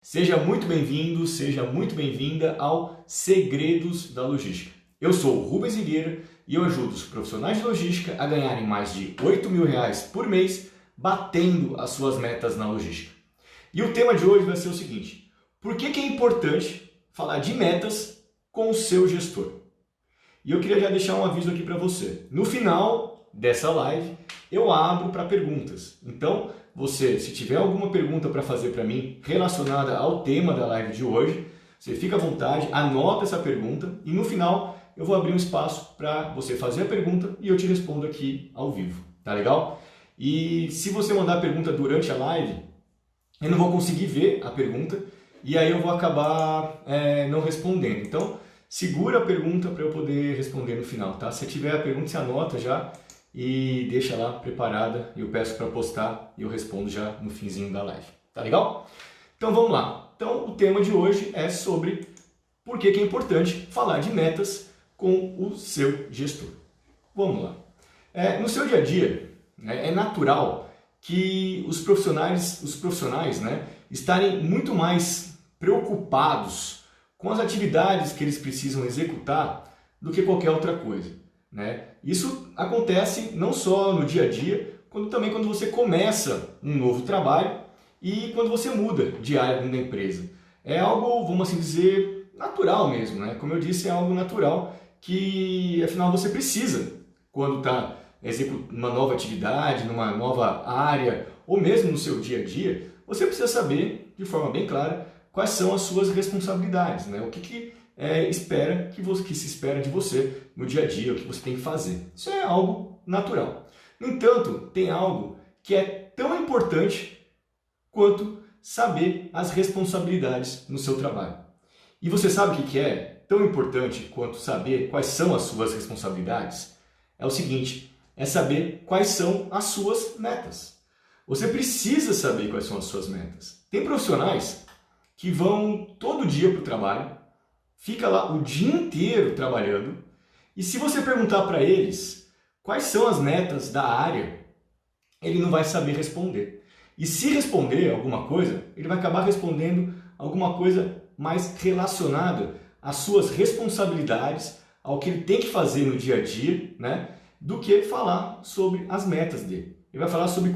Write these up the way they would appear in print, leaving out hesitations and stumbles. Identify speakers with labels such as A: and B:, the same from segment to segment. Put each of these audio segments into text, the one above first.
A: Seja muito bem-vindo, seja muito bem-vinda ao Segredos da Logística. Eu sou o Rubens Higueira e eu ajudo os profissionais de logística a ganharem mais de R$ 8.000 por mês batendo as suas metas na logística. E o tema de hoje vai ser o seguinte: por que é importante falar de metas com o seu gestor? E eu queria já deixar um aviso aqui para você. No final dessa live, eu abro para perguntas. Então, se tiver alguma pergunta para fazer para mim relacionada ao tema da live de hoje, você fica à vontade, anota essa pergunta e no final eu vou abrir um espaço para você fazer a pergunta e eu te respondo aqui ao vivo, tá legal? E se você mandar a pergunta durante a live, eu não vou conseguir ver a pergunta e aí eu vou acabar não respondendo. Então, segura a pergunta para eu poder responder no final, tá? Se tiver a pergunta, você anota já e deixa lá preparada e eu peço para postar e eu respondo já no finzinho da live, tá legal? Então vamos lá. Então o tema de hoje é sobre por que é importante falar de metas com o seu gestor. Vamos lá. No seu dia a dia, é natural que os profissionais estarem muito mais preocupados com as atividades que eles precisam executar do que qualquer outra coisa. Isso acontece não só no dia a dia, também quando você começa um novo trabalho e quando você muda de área dentro da empresa. É algo, vamos assim dizer, natural mesmo, Como eu disse, é algo natural que, afinal, você precisa quando está executando uma nova atividade, numa nova área, ou mesmo no seu dia a dia, você precisa saber, de forma bem clara, quais são as suas responsabilidades, O que se espera de você no dia a dia, o que você tem que fazer. Isso é algo natural. No entanto, tem algo que é tão importante quanto saber as responsabilidades no seu trabalho. E você sabe o que é tão importante quanto saber quais são as suas responsabilidades? É o seguinte, é saber quais são as suas metas. Você precisa saber quais são as suas metas. Tem profissionais que vão todo dia para o trabalho, fica lá o dia inteiro trabalhando e se você perguntar para eles quais são as metas da área, ele não vai saber responder. E se responder alguma coisa, ele vai acabar respondendo alguma coisa mais relacionada às suas responsabilidades, ao que ele tem que fazer no dia a dia, do que falar sobre as metas dele. Ele vai falar sobre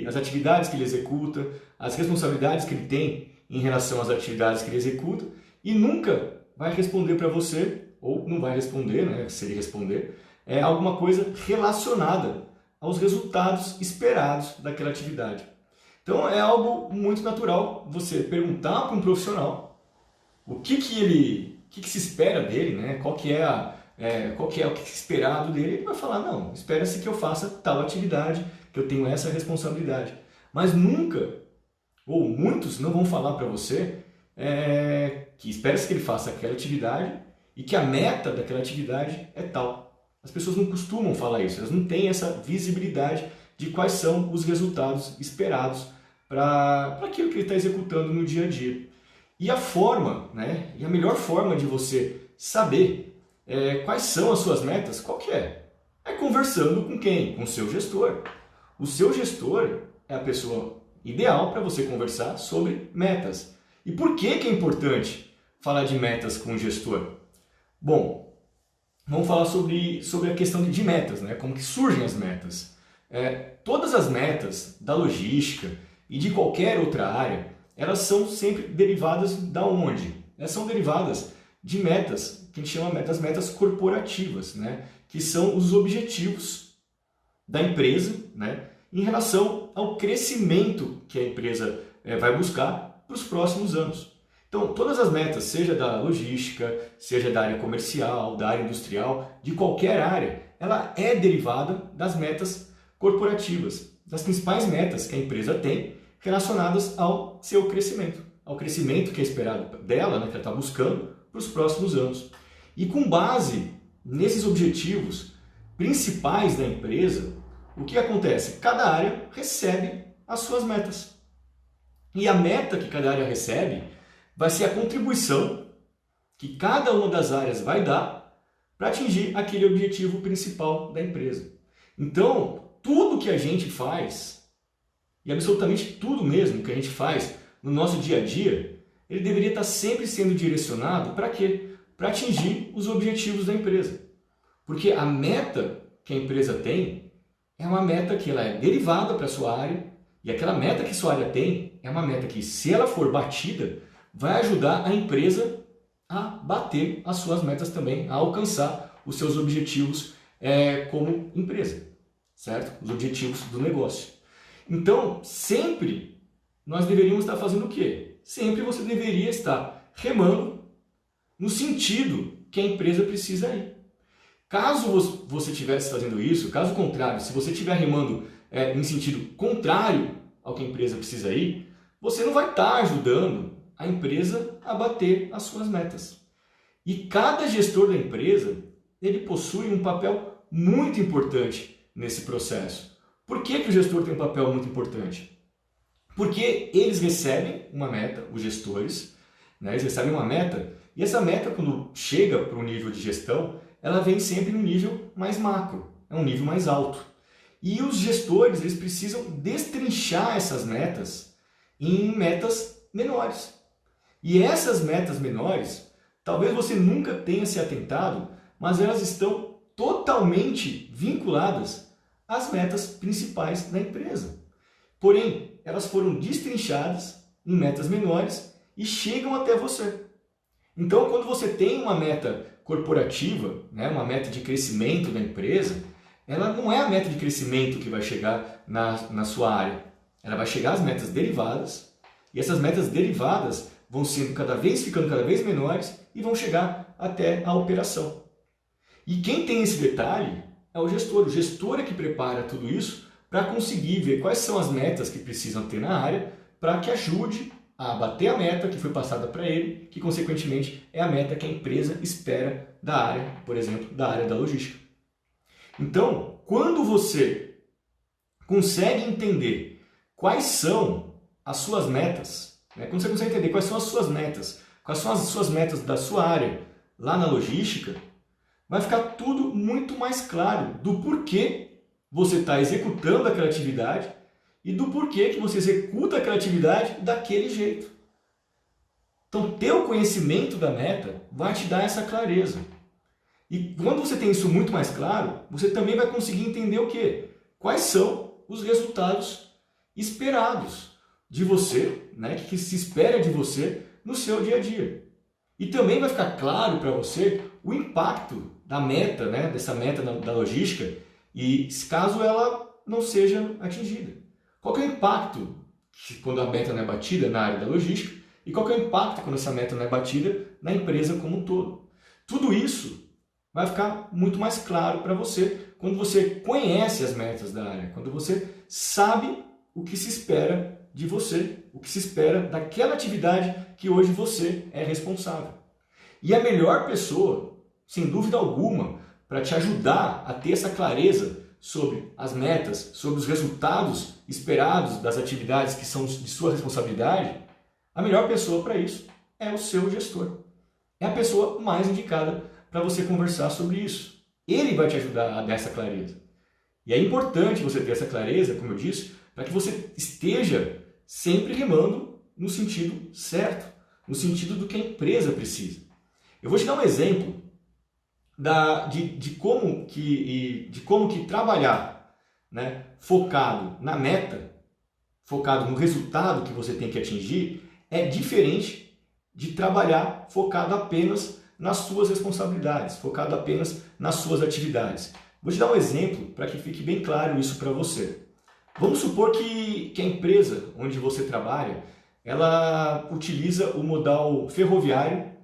A: as atividades que ele executa, as responsabilidades que ele tem em relação às atividades que ele executa e nunca vai responder para você, ou não vai responder, se ele responder, alguma coisa relacionada aos resultados esperados daquela atividade. Então é algo muito natural você perguntar para um profissional o que se espera dele, qual que é o que é esperado dele, ele vai falar, não, espera-se que eu faça tal atividade, que eu tenho essa responsabilidade. Mas nunca, ou muitos não vão falar para você que espera-se que ele faça aquela atividade e que a meta daquela atividade é tal. As pessoas não costumam falar isso, elas não têm essa visibilidade de quais são os resultados esperados para aquilo que ele está executando no dia a dia. E a forma, e a melhor forma de você saber quais são as suas metas, qual que é? É conversando com quem? Com o seu gestor. O seu gestor é a pessoa ideal para você conversar sobre metas. E por que é importante falar de metas com o gestor? Bom, vamos falar sobre a questão de metas, como que surgem as metas. Todas as metas da logística e de qualquer outra área, elas são sempre derivadas da onde? Elas são derivadas de metas, que a gente chama das metas corporativas, que são os objetivos da empresa, em relação ao crescimento que a empresa vai buscar para os próximos anos. Então, todas as metas, seja da logística, seja da área comercial, da área industrial, de qualquer área, ela é derivada das metas corporativas, das principais metas que a empresa tem relacionadas ao seu crescimento, ao crescimento que é esperado dela, que ela está buscando para os próximos anos. E com base nesses objetivos principais da empresa, o que acontece? Cada área recebe as suas metas. E a meta que cada área recebe vai ser a contribuição que cada uma das áreas vai dar para atingir aquele objetivo principal da empresa. Então, tudo que a gente faz, e absolutamente tudo mesmo que a gente faz no nosso dia a dia, ele deveria estar sempre sendo direcionado para quê? Para atingir os objetivos da empresa. Porque a meta que a empresa tem é uma meta que ela é derivada para a sua área, e aquela meta que sua área tem é uma meta que, se ela for batida, vai ajudar a empresa a bater as suas metas também, a alcançar os seus objetivos como empresa, certo? Os objetivos do negócio. Então, sempre nós deveríamos estar fazendo o quê? Sempre você deveria estar remando no sentido que a empresa precisa ir. Caso você estivesse fazendo isso, caso contrário, se você estiver remando em sentido contrário ao que a empresa precisa ir, você não vai estar ajudando a empresa a bater as suas metas. E cada gestor da empresa, ele possui um papel muito importante nesse processo. Por que o gestor tem um papel muito importante? Porque eles recebem uma meta, os gestores, né, eles recebem uma meta, e essa meta, quando chega para o nível de gestão, ela vem sempre no nível mais macro, é um nível mais alto. E os gestores, eles precisam destrinchar essas metas em metas menores. E essas metas menores, talvez você nunca tenha se atentado, mas elas estão totalmente vinculadas às metas principais da empresa. Porém, elas foram destrinchadas em metas menores e chegam até você. Então, quando você tem uma meta corporativa, né, uma meta de crescimento da empresa, ela não é a meta de crescimento que vai chegar na sua área. Ela vai chegar às metas derivadas, e essas metas derivadas vão ficando cada vez menores e vão chegar até a operação. E quem tem esse detalhe é o gestor. O gestor é que prepara tudo isso para conseguir ver quais são as metas que precisam ter na área para que ajude a bater a meta que foi passada para ele, que consequentemente é a meta que a empresa espera da área, por exemplo, da área da logística. Então, quando você consegue entender quais são as suas metas, né? Quando você consegue entender quais são as suas metas da sua área lá na logística, vai ficar tudo muito mais claro do porquê você está executando aquela atividade e do porquê que você executa aquela atividade daquele jeito. Então, ter o conhecimento da meta vai te dar essa clareza. E quando você tem isso muito mais claro, você também vai conseguir entender o quê? Quais são os resultados esperados de você, né? Que se espera de você no seu dia a dia. E também vai ficar claro para você o impacto da meta, né? Dessa meta da logística, e caso ela não seja atingida. Qual que é o impacto quando a meta não é batida na área da logística e qual que é o impacto quando essa meta não é batida na empresa como um todo? Tudo isso vai ficar muito mais claro para você quando você conhece as metas da área, quando você sabe o que se espera de você, o que se espera daquela atividade que hoje você é responsável. E a melhor pessoa, sem dúvida alguma, para te ajudar a ter essa clareza sobre as metas, sobre os resultados esperados das atividades que são de sua responsabilidade, a melhor pessoa para isso é o seu gestor. É a pessoa mais indicada para você conversar sobre isso. Ele vai te ajudar a dar essa clareza. E é importante você ter essa clareza, como eu disse, para que você esteja sempre remando no sentido certo, no sentido do que a empresa precisa. Eu vou te dar um exemplo de como que trabalhar, né, focado na meta, focado no resultado que você tem que atingir, é diferente de trabalhar focado apenas nas suas responsabilidades, focado apenas nas suas atividades. Vou te dar um exemplo para que fique bem claro isso para você. Vamos supor que a empresa onde você trabalha, ela utiliza o modal ferroviário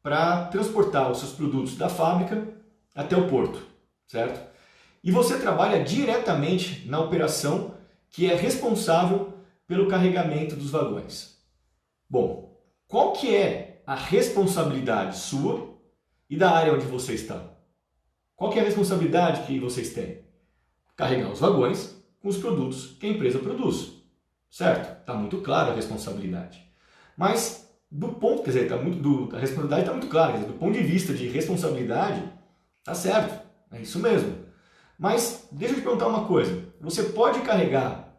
A: para transportar os seus produtos da fábrica até o porto, certo? E você trabalha diretamente na operação que é responsável pelo carregamento dos vagões. Bom, qual que é a responsabilidade sua e da área onde você está? Qual que é a responsabilidade que vocês têm? Carregar os vagões com os produtos que a empresa produz, certo? Está muito clara a responsabilidade. Mas a responsabilidade está muito clara, do ponto de vista de responsabilidade, está certo, é isso mesmo. Mas deixa eu te perguntar uma coisa, você pode carregar,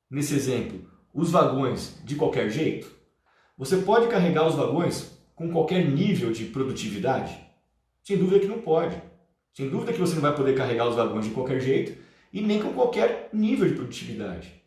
A: nesse exemplo, os vagões de qualquer jeito? Você pode carregar os vagões com qualquer nível de produtividade? Sem dúvida que não pode. Sem dúvida que você não vai poder carregar os vagões de qualquer jeito e nem com qualquer nível de produtividade.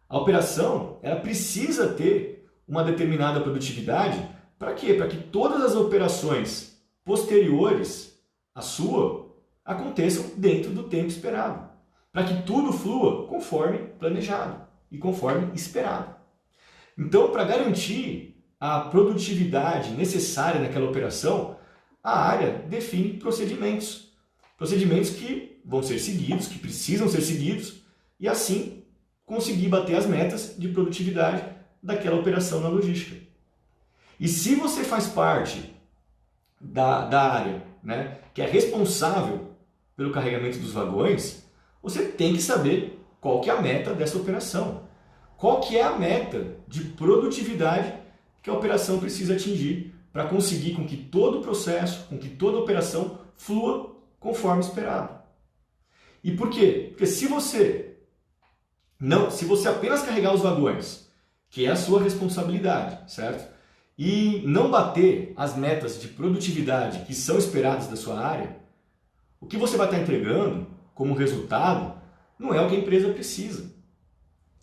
A: A operação, ela precisa ter uma determinada produtividade. Para quê? Para que todas as operações posteriores à sua aconteçam dentro do tempo esperado. Para que tudo flua conforme planejado e conforme esperado. Então, para garantir a produtividade necessária naquela operação, a área define procedimentos. Procedimentos que vão ser seguidos, que precisam ser seguidos, e assim conseguir bater as metas de produtividade daquela operação na logística. E se você faz parte da área, né, que é responsável pelo carregamento dos vagões, você tem que saber qual que é a meta dessa operação. Qual que é a meta de produtividade que a operação precisa atingir para conseguir com que todo o processo, com que toda a operação flua conforme esperado. E por quê? Porque se você apenas carregar os vagões, que é a sua responsabilidade, certo? E não bater as metas de produtividade que são esperadas da sua área, o que você vai estar entregando como resultado não é o que a empresa precisa.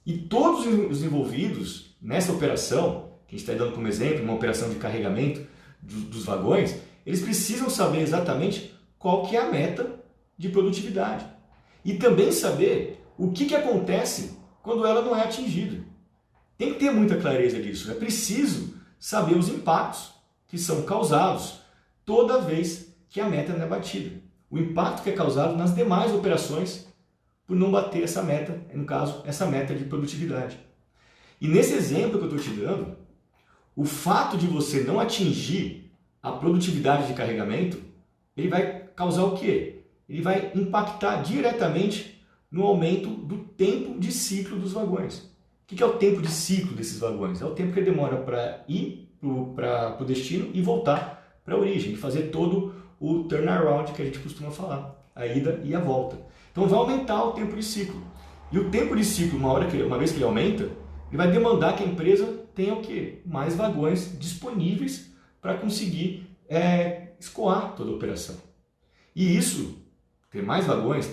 A: E todos os envolvidos nessa operação, que a gente está dando como exemplo, uma operação de carregamento dos vagões, eles precisam saber exatamente qual que é a meta de produtividade. E também saber o que acontece quando ela não é atingida. Tem que ter muita clareza disso. É preciso saber os impactos que são causados toda vez que a meta não é batida. O impacto que é causado nas demais operações por não bater essa meta, no caso, essa meta de produtividade. E nesse exemplo que eu estou te dando, o fato de você não atingir a produtividade de carregamento, ele vai causar o quê? Ele vai impactar diretamente no aumento do tempo de ciclo dos vagões. O que é o tempo de ciclo desses vagões? É o tempo que ele demora para ir para o destino e voltar para a origem, e fazer todo o turnaround que a gente costuma falar, a ida e a volta. Então vai aumentar o tempo de ciclo. E o tempo de ciclo, uma vez que ele aumenta, ele vai demandar que a empresa tenha o quê? Mais vagões disponíveis para conseguir escoar toda a operação. E isso, ter mais vagões,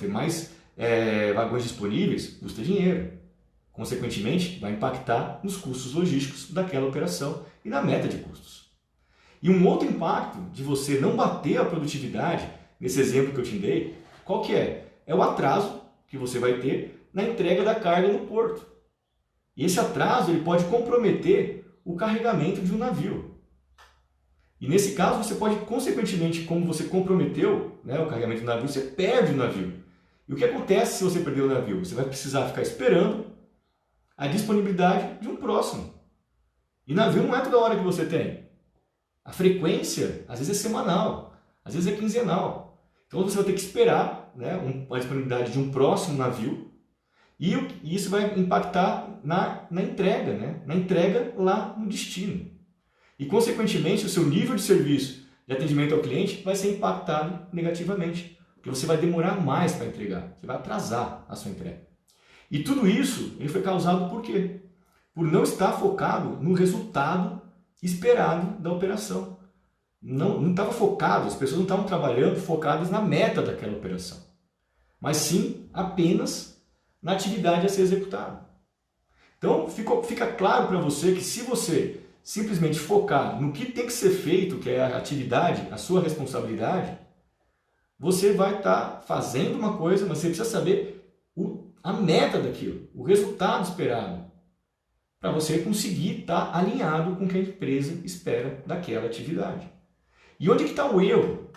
A: vagões disponíveis, custa dinheiro. Consequentemente, vai impactar nos custos logísticos daquela operação e na meta de custos. E um outro impacto de você não bater a produtividade, nesse exemplo que eu te dei, qual que é? É o atraso que você vai ter na entrega da carga no porto. E esse atraso ele pode comprometer o carregamento de um navio. E nesse caso, você pode, consequentemente, como você comprometeu, né, o carregamento do navio, você perde o navio. E o que acontece se você perder o navio? Você vai precisar ficar esperando a disponibilidade de um próximo. E navio não é toda hora que você tem. A frequência, às vezes, é semanal, às vezes é quinzenal. Então você vai ter que esperar, né, a disponibilidade de um próximo navio, e isso vai impactar na entrega, né, na entrega lá no destino. E, consequentemente, o seu nível de serviço de atendimento ao cliente vai ser impactado negativamente, porque você vai demorar mais para entregar, você vai atrasar a sua entrega. E tudo isso ele foi causado por quê? Por não estar focado no resultado esperado da operação. Não estava focado, as pessoas não estavam trabalhando focadas na meta daquela operação, mas sim apenas na atividade a ser executada. Então fica claro para você que se você simplesmente focar no que tem que ser feito, que é a atividade, a sua responsabilidade, você vai estar fazendo uma coisa, mas você precisa saber a meta daquilo, o resultado esperado, para você conseguir estar alinhado com o que a empresa espera daquela atividade. E onde que está o erro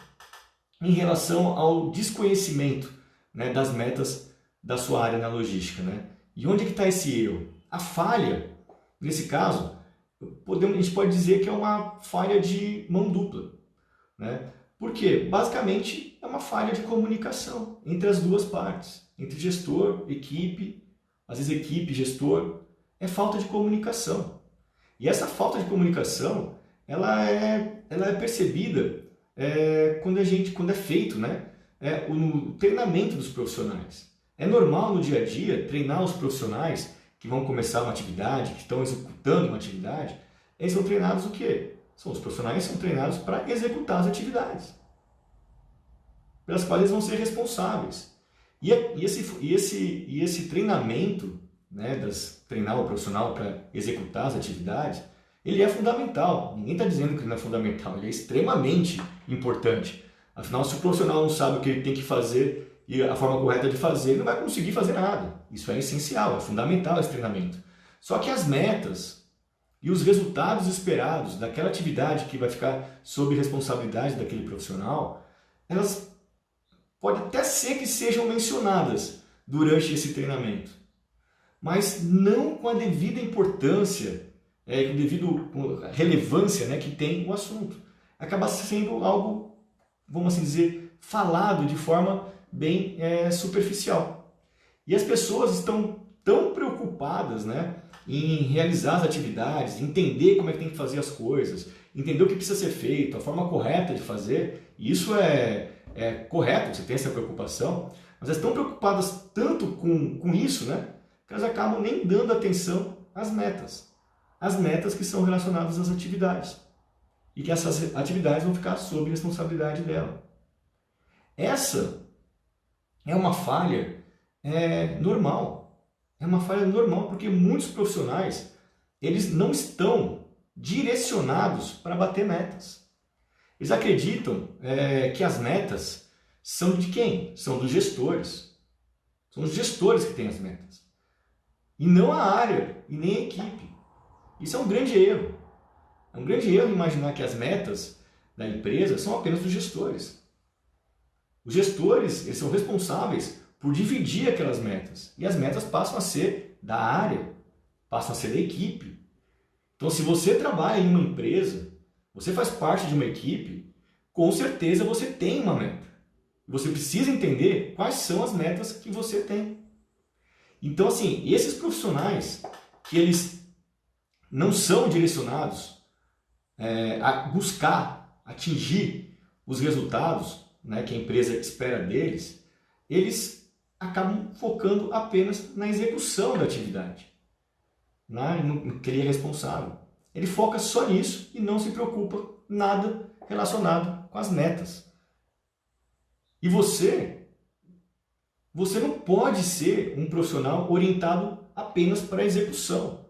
A: em relação ao desconhecimento, né, das metas da sua área na logística, né? E onde que está esse erro? A falha, nesse caso, a gente pode dizer que é uma falha de mão dupla, né? Porque, basicamente, é uma falha de comunicação entre as duas partes, entre gestor, equipe, às vezes equipe, gestor, é falta de comunicação. E essa falta de comunicação, ela é percebida quando é feito, né, no treinamento dos profissionais. É normal no dia a dia treinar os profissionais que vão começar uma atividade, que estão executando uma atividade, eles são treinados o quê? Os profissionais são treinados para executar as atividades, pelas quais eles vão ser responsáveis. E esse treinamento, né, treinar o profissional para executar as atividades, ele é fundamental. Ninguém está dizendo que ele não é fundamental, ele é extremamente importante. Afinal, se o profissional não sabe o que ele tem que fazer e a forma correta de fazer, ele não vai conseguir fazer nada. Isso é essencial, é fundamental esse treinamento. Só que as metas e os resultados esperados daquela atividade que vai ficar sob responsabilidade daquele profissional, elas pode até ser que sejam mencionadas durante esse treinamento, mas não com a devida importância, com a devida relevância, né, que tem o assunto. Acaba sendo algo, vamos assim dizer, falado de forma bem superficial. E as pessoas estão tão preocupadas, né, em realizar as atividades, entender como é que tem que fazer as coisas, entender o que precisa ser feito, a forma correta de fazer. E isso é correto, você tem essa preocupação, mas elas estão preocupadas tanto com isso, né, que elas acabam nem dando atenção às metas. As metas que são relacionadas às atividades. E que essas atividades vão ficar sob responsabilidade dela. Essa é uma falha normal. É uma falha normal porque muitos profissionais, eles não estão direcionados para bater metas. Eles acreditam que as metas são de quem? São dos gestores. São os gestores que têm as metas. E não a área, e nem a equipe. Isso é um grande erro. É um grande erro imaginar que as metas da empresa são apenas dos gestores. Os gestores, eles são responsáveis por dividir aquelas metas. E as metas passam a ser da área, passam a ser da equipe. Então, se você trabalha em uma empresa, você faz parte de uma equipe, com certeza você tem uma meta. Você precisa entender quais são as metas que você tem. Então, assim, esses profissionais que eles não são direcionados a buscar atingir os resultados, né, que a empresa espera deles, eles acabam focando apenas na execução da atividade, no que ele é responsável. Ele foca só nisso e não se preocupa nada relacionado com as metas. E você não pode ser um profissional orientado apenas para a execução.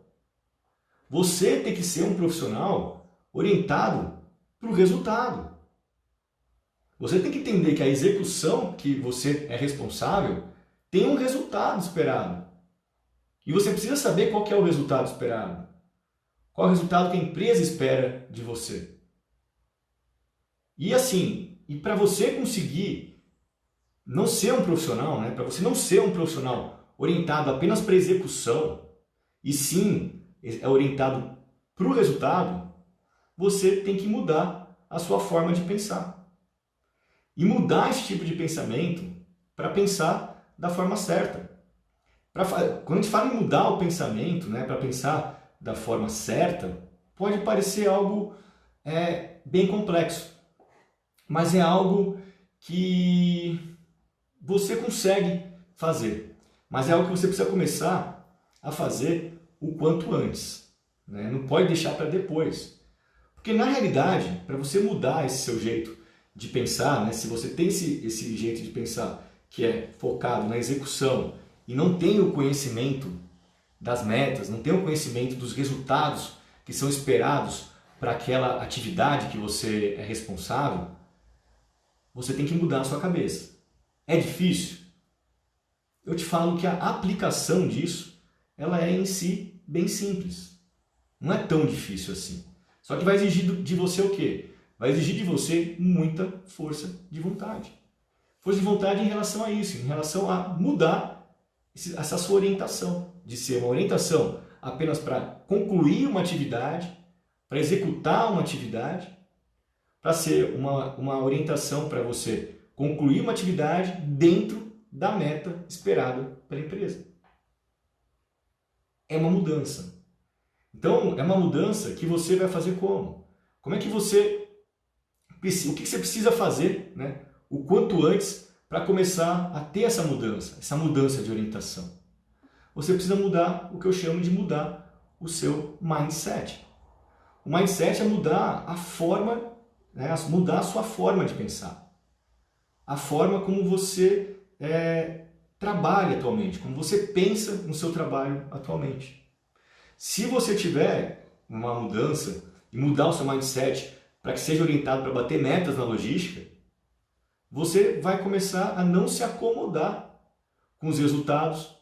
A: Você tem que ser um profissional orientado para o resultado. Você tem que entender que a execução que você é responsável tem um resultado esperado. E você precisa saber qual que é o resultado esperado. Qual é o resultado que a empresa espera de você. E assim, para você conseguir não ser um profissional, né, para você não ser um profissional orientado apenas para a execução, e sim é orientado para o resultado, você tem que mudar a sua forma de pensar. E mudar esse tipo de pensamento para pensar da forma certa. Quando a gente fala em mudar o pensamento, né, para pensar da forma certa, pode parecer algo bem complexo. Mas é algo que você consegue fazer. Mas é algo que você precisa começar a fazer o quanto antes. Né? Não pode deixar para depois. Porque na realidade, para você mudar esse seu jeito de pensar, né, se você tem esse jeito de pensar que é focado na execução e não tem o conhecimento das metas, não tem o conhecimento dos resultados que são esperados para aquela atividade que você é responsável, você tem que mudar a sua cabeça. É difícil? Eu te falo que a aplicação disso, ela é em si bem simples. Não é tão difícil assim. Só que vai exigir de você o quê? Vai exigir de você muita força de vontade. Força de vontade em relação a isso, em relação a mudar essa sua orientação. De ser uma orientação apenas para concluir uma atividade, para executar uma atividade, para ser uma orientação para você concluir uma atividade dentro da meta esperada pela empresa. É uma mudança. Então, é uma mudança que você vai fazer como? Como é que você... O que você precisa fazer, né, o quanto antes para começar a ter essa mudança de orientação? você precisa mudar o que eu chamo de mudar o seu mindset. O mindset é mudar a forma, né, mudar a sua forma de pensar. A forma como você trabalha atualmente, como você pensa no seu trabalho atualmente. Se você tiver uma mudança e mudar o seu mindset para que seja orientado para bater metas na logística, você vai começar a não se acomodar com os resultados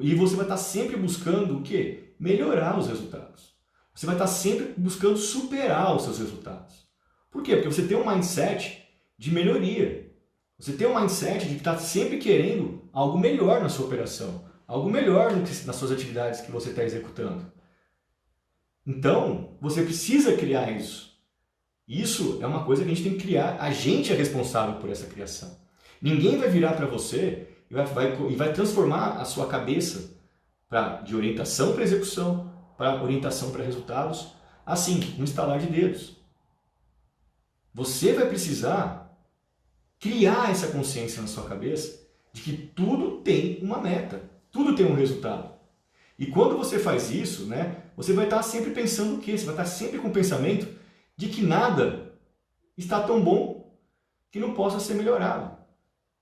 A: e você vai estar sempre buscando o quê? Melhorar os resultados. Você vai estar sempre buscando superar os seus resultados. Por quê? Porque você tem um mindset de melhoria. Você tem um mindset de estar sempre querendo algo melhor na sua operação, algo melhor nas suas atividades que você está executando. Então, você precisa criar isso. Isso é uma coisa que a gente tem que criar, a gente é responsável por essa criação. Ninguém vai virar para você e vai transformar a sua cabeça de orientação para execução, para orientação para resultados, assim, um estalar de dedos. Você vai precisar criar essa consciência na sua cabeça de que tudo tem uma meta, tudo tem um resultado. E quando você faz isso, né, você vai estar sempre pensando o quê? Você vai estar sempre com o pensamento de que nada está tão bom que não possa ser melhorado.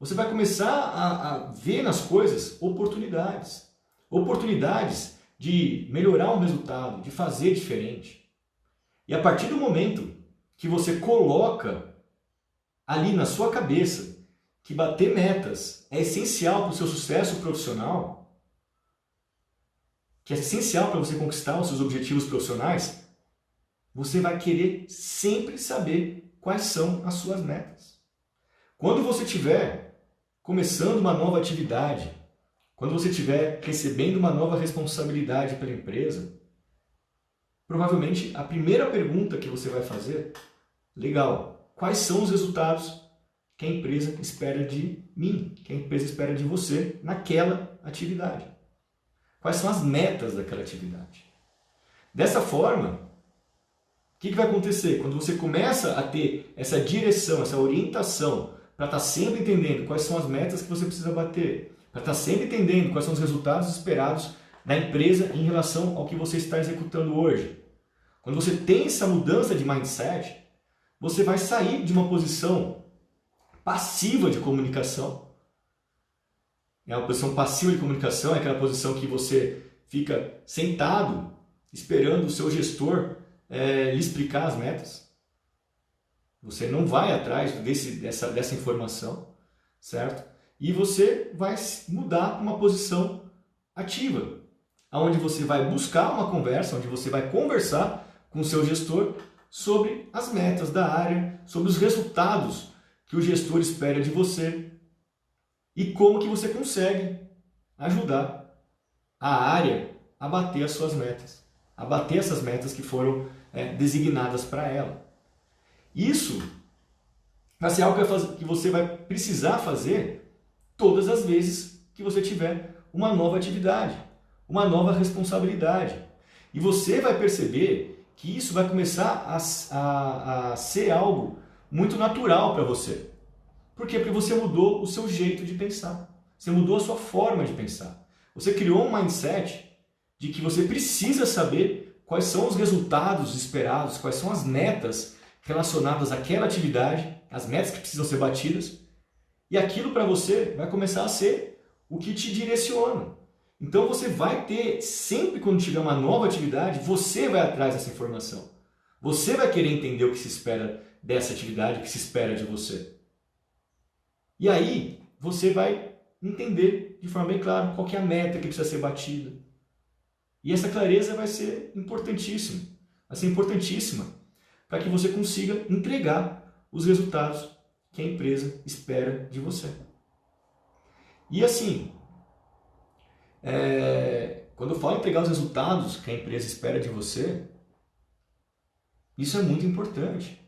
A: Você vai começar a ver nas coisas oportunidades. Oportunidades de melhorar um resultado, de fazer diferente. E a partir do momento que você coloca ali na sua cabeça que bater metas é essencial para o seu sucesso profissional, que é essencial para você conquistar os seus objetivos profissionais, você vai querer sempre saber quais são as suas metas. Quando você estiver começando uma nova atividade, quando você estiver recebendo uma nova responsabilidade pela empresa, provavelmente a primeira pergunta que você vai fazer, legal, quais são os resultados que a empresa espera de mim, que a empresa espera de você naquela atividade? Quais são as metas daquela atividade? Dessa forma, o que vai acontecer? Quando você começa a ter essa direção, essa orientação, para estar sempre entendendo quais são as metas que você precisa bater, para estar sempre entendendo quais são os resultados esperados da empresa em relação ao que você está executando hoje. Quando você tem essa mudança de mindset, você vai sair de uma posição passiva de comunicação. A posição passiva de comunicação é aquela posição que você fica sentado esperando o seu gestor lhe explicar as metas. Você não vai atrás dessa informação, certo? E você vai mudar para uma posição ativa, onde você vai buscar uma conversa, onde você vai conversar com o seu gestor sobre as metas da área, sobre os resultados que o gestor espera de você e como que você consegue ajudar a área a bater as suas metas, a bater essas metas que foram designadas para ela. Isso vai ser algo que você vai precisar fazer todas as vezes que você tiver uma nova atividade, uma nova responsabilidade. E você vai perceber que isso vai começar a ser algo muito natural para você. Por quê? Porque você mudou o seu jeito de pensar. Você mudou a sua forma de pensar. Você criou um mindset de que você precisa saber quais são os resultados esperados, quais são as metas relacionadas àquela atividade, as metas que precisam ser batidas. E aquilo para você vai começar a ser o que te direciona. Então você vai ter, sempre quando tiver uma nova atividade, você vai atrás dessa informação. Você vai querer entender o que se espera dessa atividade, o que se espera de você. E aí você vai entender de forma bem clara qual que é a meta que precisa ser batida. E essa clareza vai ser importantíssima. Vai ser importantíssima para que você consiga entregar os resultados que a empresa espera de você. E assim, quando eu falo em entregar os resultados que a empresa espera de você, isso é muito importante.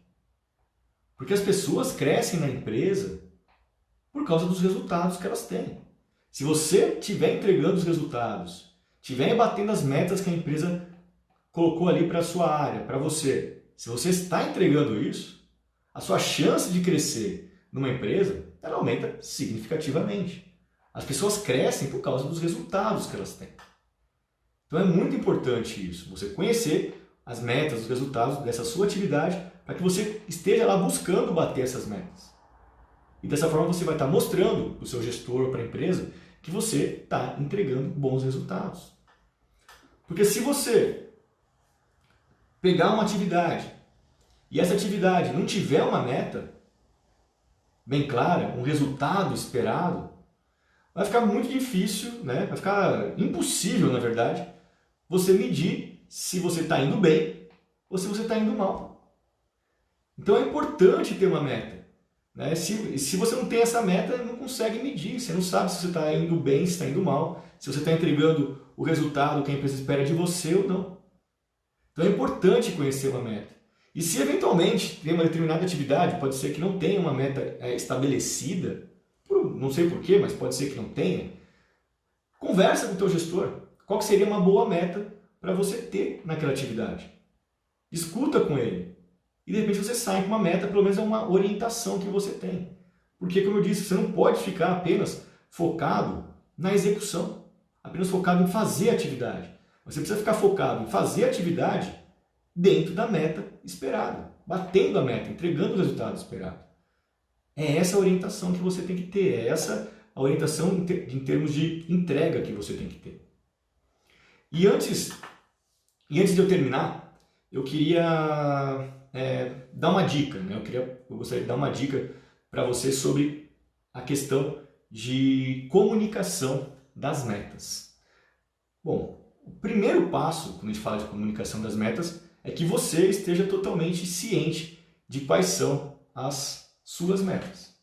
A: Porque as pessoas crescem na empresa por causa dos resultados que elas têm. Se você estiver entregando os resultados, estiver batendo as metas que a empresa colocou ali para a sua área, para você, se você está entregando isso, a sua chance de crescer numa empresa, ela aumenta significativamente. As pessoas crescem por causa dos resultados que elas têm. Então é muito importante isso, você conhecer as metas, os resultados dessa sua atividade, para que você esteja lá buscando bater essas metas. E dessa forma você vai estar mostrando para o seu gestor ou para a empresa que você está entregando bons resultados. Porque se você pegar uma atividade e essa atividade não tiver uma meta bem clara, um resultado esperado, vai ficar muito difícil, né? Vai ficar impossível, na verdade, você medir se você está indo bem ou se você está indo mal. Então é importante ter uma meta. Né? Se você não tem essa meta, não consegue medir. Você não sabe se você está indo bem, se está indo mal, se você está entregando o resultado que a empresa espera de você ou não. Então é importante conhecer uma meta. E se eventualmente tem uma determinada atividade, pode ser que não tenha uma meta estabelecida, não sei porquê, mas pode ser que não tenha, conversa com o teu gestor. Qual que seria uma boa meta para você ter naquela atividade? Discuta com ele. E de repente você sai com uma meta, pelo menos é uma orientação que você tem. Porque, como eu disse, você não pode ficar apenas focado na execução, apenas focado em fazer a atividade. Você precisa ficar focado em fazer a atividade dentro da meta esperada, batendo a meta, entregando o resultado esperado. É essa a orientação que você tem que ter, é essa a orientação em termos de entrega que você tem que ter. E antes de eu terminar, eu queria dar uma dica, né? Eu gostaria de dar uma dica para você sobre a questão de comunicação das metas. Bom, o primeiro passo, quando a gente fala de comunicação das metas, é que você esteja totalmente ciente de quais são as suas metas.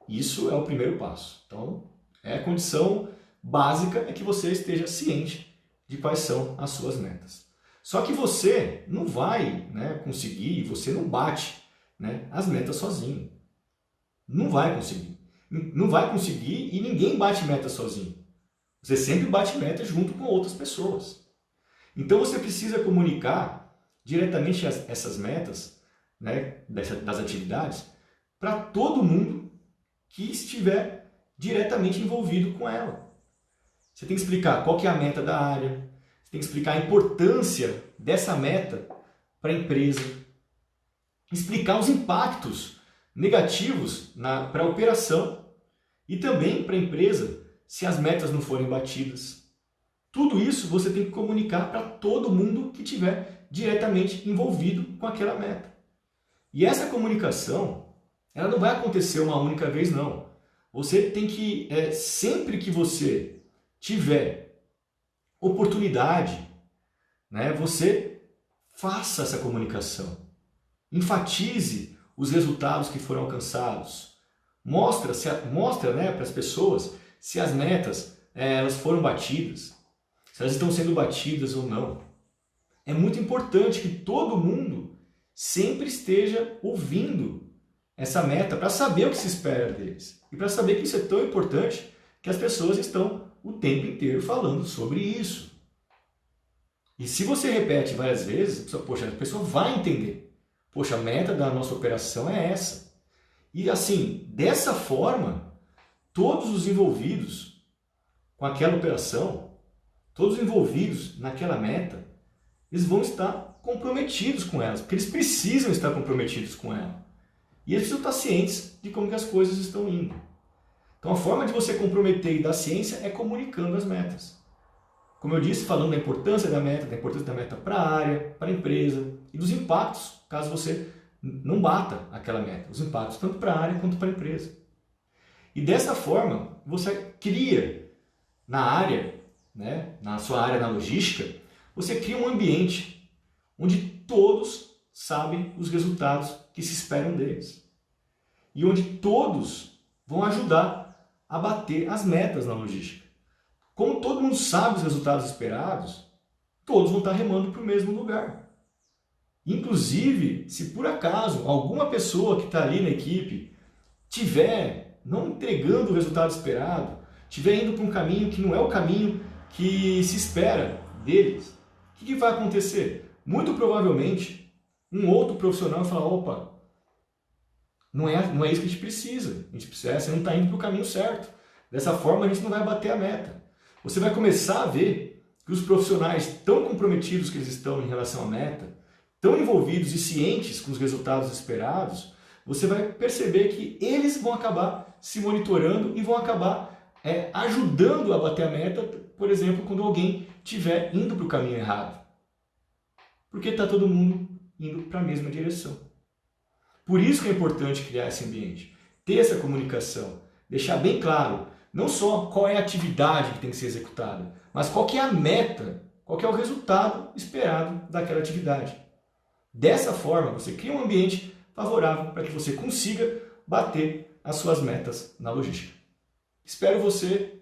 A: Isso é o primeiro passo. Então, a condição básica é que você esteja ciente de quais são as suas metas. Só que você não vai conseguir, você não bate as metas sozinho. Não vai conseguir. Não vai conseguir e ninguém bate meta sozinho. Você sempre bate meta junto com outras pessoas. Então você precisa comunicar diretamente essas metas das atividades para todo mundo que estiver diretamente envolvido com ela. Você tem que explicar qual que é a meta da área, você tem que explicar a importância dessa meta para a empresa, explicar os impactos negativos para a operação e também para a empresa se as metas não forem batidas. Tudo isso você tem que comunicar para todo mundo que estiver diretamente envolvido com aquela meta. E essa comunicação, ela não vai acontecer uma única vez, não. Você tem que, sempre que você tiver oportunidade, você faça essa comunicação. Enfatize os resultados que foram alcançados. Mostra para as pessoas se as metas elas foram batidas, se elas estão sendo batidas ou não. É muito importante que todo mundo sempre esteja ouvindo essa meta para saber o que se espera deles. E para saber que isso é tão importante que as pessoas estão o tempo inteiro falando sobre isso. E se você repete várias vezes, a pessoa vai entender. Poxa, a meta da nossa operação é essa. E assim, dessa forma, todos os envolvidos com aquela operação, todos os envolvidos naquela meta, eles vão estar comprometidos com elas, porque eles precisam estar comprometidos com ela. E eles precisam estar cientes de como que as coisas estão indo. Então a forma de você comprometer e dar ciência é comunicando as metas. Como eu disse, falando da importância da meta para a área, para a empresa e dos impactos, caso você não bata aquela meta. Os impactos tanto para a área quanto para a empresa. E dessa forma, você cria na área, na sua área na logística, você cria um ambiente onde todos sabem os resultados que se esperam deles. E onde todos vão ajudar a bater as metas na logística. Como todo mundo sabe os resultados esperados, todos vão estar remando para o mesmo lugar. Inclusive, se por acaso alguma pessoa que está ali na equipe tiver não entregando o resultado esperado, estiver indo para um caminho que não é o caminho que se espera deles, o que vai acontecer? Muito provavelmente, um outro profissional vai falar, opa, não é isso que a gente precisa. Você não está indo para o caminho certo. Dessa forma a gente não vai bater a meta. Você vai começar a ver que os profissionais tão comprometidos que eles estão em relação à meta, tão envolvidos e cientes com os resultados esperados, você vai perceber que eles vão acabar se monitorando e vão acabar ajudando a bater a meta, por exemplo, quando alguém estiver indo para o caminho errado. Porque está todo mundo indo para a mesma direção. Por isso que é importante criar esse ambiente, ter essa comunicação, deixar bem claro, não só qual é a atividade que tem que ser executada, mas qual que é a meta, qual que é o resultado esperado daquela atividade. Dessa forma, você cria um ambiente favorável para que você consiga bater as suas metas na logística. Espero você,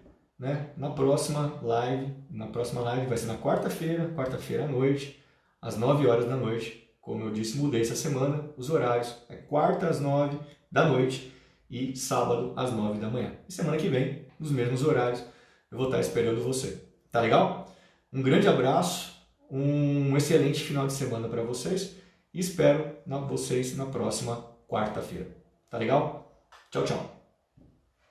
A: na próxima live. Na próxima live vai ser na quarta-feira à noite, às 9 horas da noite. Como eu disse, mudei essa semana os horários. É quarta às 9 da noite e sábado às 9 da manhã. E semana que vem, nos mesmos horários, eu vou estar esperando você. Tá legal? Um grande abraço, um excelente final de semana para vocês e espero vocês na próxima quarta-feira. Tá legal? Tchau, tchau.